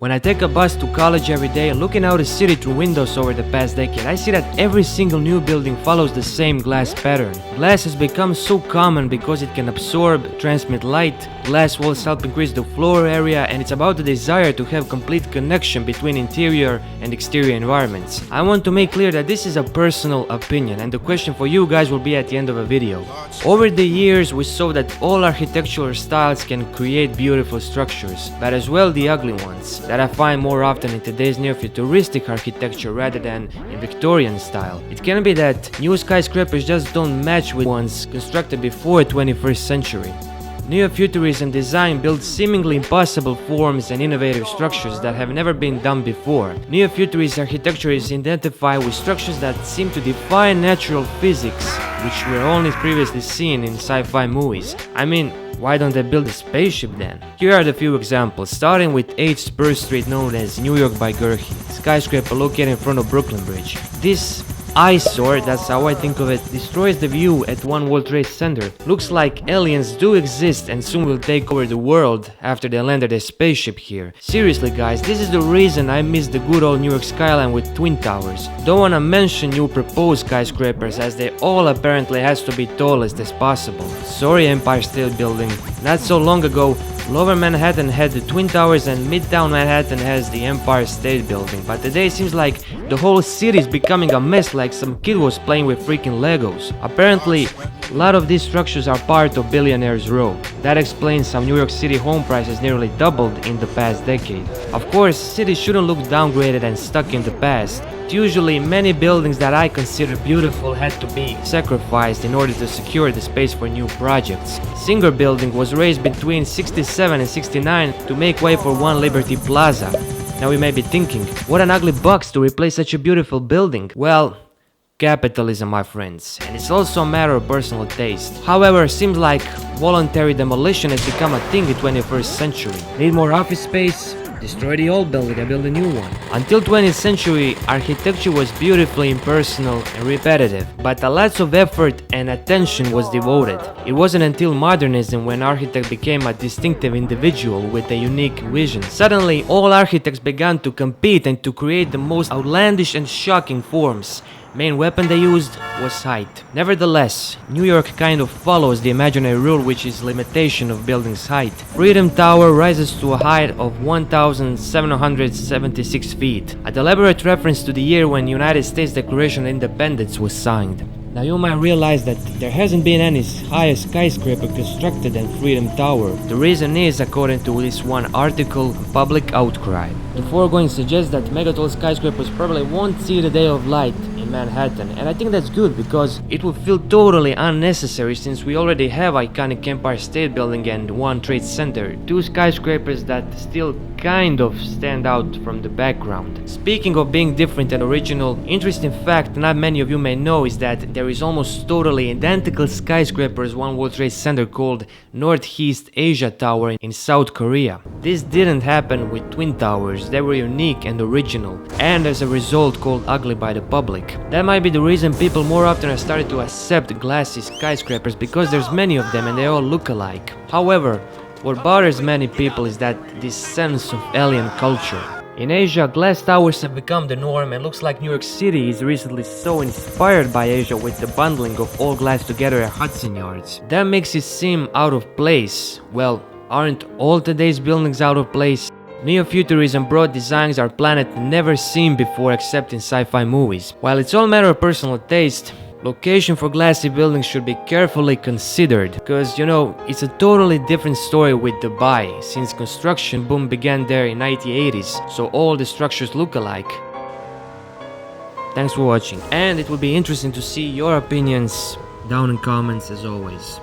When I take a bus to college every day, looking out the city through windows over the past decade, I see that every single new building follows the same glass pattern. Glass has become so common because it can absorb, transmit light, glass walls help increase the floor area, and it's about the desire to have complete connection between interior and exterior environments. I want to make clear that this is a personal opinion, and the question for you guys will be at the end of a video. Over the years, we saw that all architectural styles can create beautiful structures, but as well the ugly ones, that I find more often in today's neo-futuristic architecture rather than in Victorian style. It can be that new skyscrapers just don't match with ones constructed before 21st century. Neo-futurism design builds seemingly impossible forms and innovative structures that have never been done before. Neo-futurist architecture is identified with structures that seem to defy natural physics, which were only previously seen in sci-fi movies. I mean, why don't they build a spaceship then? Here are the few examples, starting with 8th Spur Street, known as New York by Gerhe, skyscraper located in front of Brooklyn Bridge. This eyesore, that's how I think of it, destroys the view at One World Trade Center. Looks like aliens do exist and soon will take over the world after they landed a spaceship here. Seriously guys, this is the reason I miss the good old New York skyline with twin towers. Don't wanna mention new proposed skyscrapers, as they all apparently has to be tallest as possible. Sorry Empire State Building. Not so long ago, Lower Manhattan had the Twin Towers and Midtown Manhattan has the Empire State Building, but today it seems like the whole city is becoming a mess, like some kid was playing with freaking Legos. Apparently, a lot of these structures are part of Billionaire's Row. That explains how New York City home prices nearly doubled in the past decade. Of course, cities shouldn't look downgraded and stuck in the past. Usually, many buildings that I consider beautiful had to be sacrificed in order to secure the space for new projects. Singer Building was raised between 67 and 69 to make way for One Liberty Plaza. Now you may be thinking, what an ugly box to replace such a beautiful building. Well, capitalism, my friends, and it's also a matter of personal taste. However, it seems like voluntary demolition has become a thing in the 21st century. Need more office space? Destroy the old building and build a new one. Until 20th century, architecture was beautifully impersonal and repetitive, but a lot of effort and attention was devoted. It wasn't until modernism when architect became a distinctive individual with a unique vision. Suddenly, all architects began to compete and to create the most outlandish and shocking forms. Main weapon they used was height. Nevertheless, New York kind of follows the imaginary rule, which is limitation of building's height. Freedom Tower rises to a height of 1,776 feet, a deliberate reference to the year when United States Declaration of Independence was signed. Now you might realize that there hasn't been any higher skyscraper constructed than Freedom Tower. The reason is, according to this one article, public outcry. The foregoing suggests that megatall skyscrapers probably won't see the day of light in Manhattan, and I think that's good because it would feel totally unnecessary since we already have iconic Empire State Building and One Trade Center, two skyscrapers that still kind of stand out from the background. Speaking of being different and original, interesting fact not many of you may know is that there is almost totally identical skyscraper as One World Trade Center called Northeast Asia Tower in South Korea. This didn't happen with twin towers, they were unique and original, and as a result called ugly by the public. That might be the reason people more often have started to accept glassy skyscrapers, because there's many of them and they all look alike. However, what bothers many people is that this sense of alien culture. In Asia, glass towers have become the norm, and looks like New York City is recently so inspired by Asia with the bundling of all glass together at Hudson Yards. That makes it seem out of place. Well, aren't all today's buildings out of place? Neo-futurism brought designs our planet never seen before except in sci-fi movies. While it's all a matter of personal taste, location for glassy buildings should be carefully considered, because you know, it's a totally different story with Dubai, since construction boom began there in 1980s, so all the structures look alike. Thanks for watching, and it will be interesting to see your opinions down in comments as always.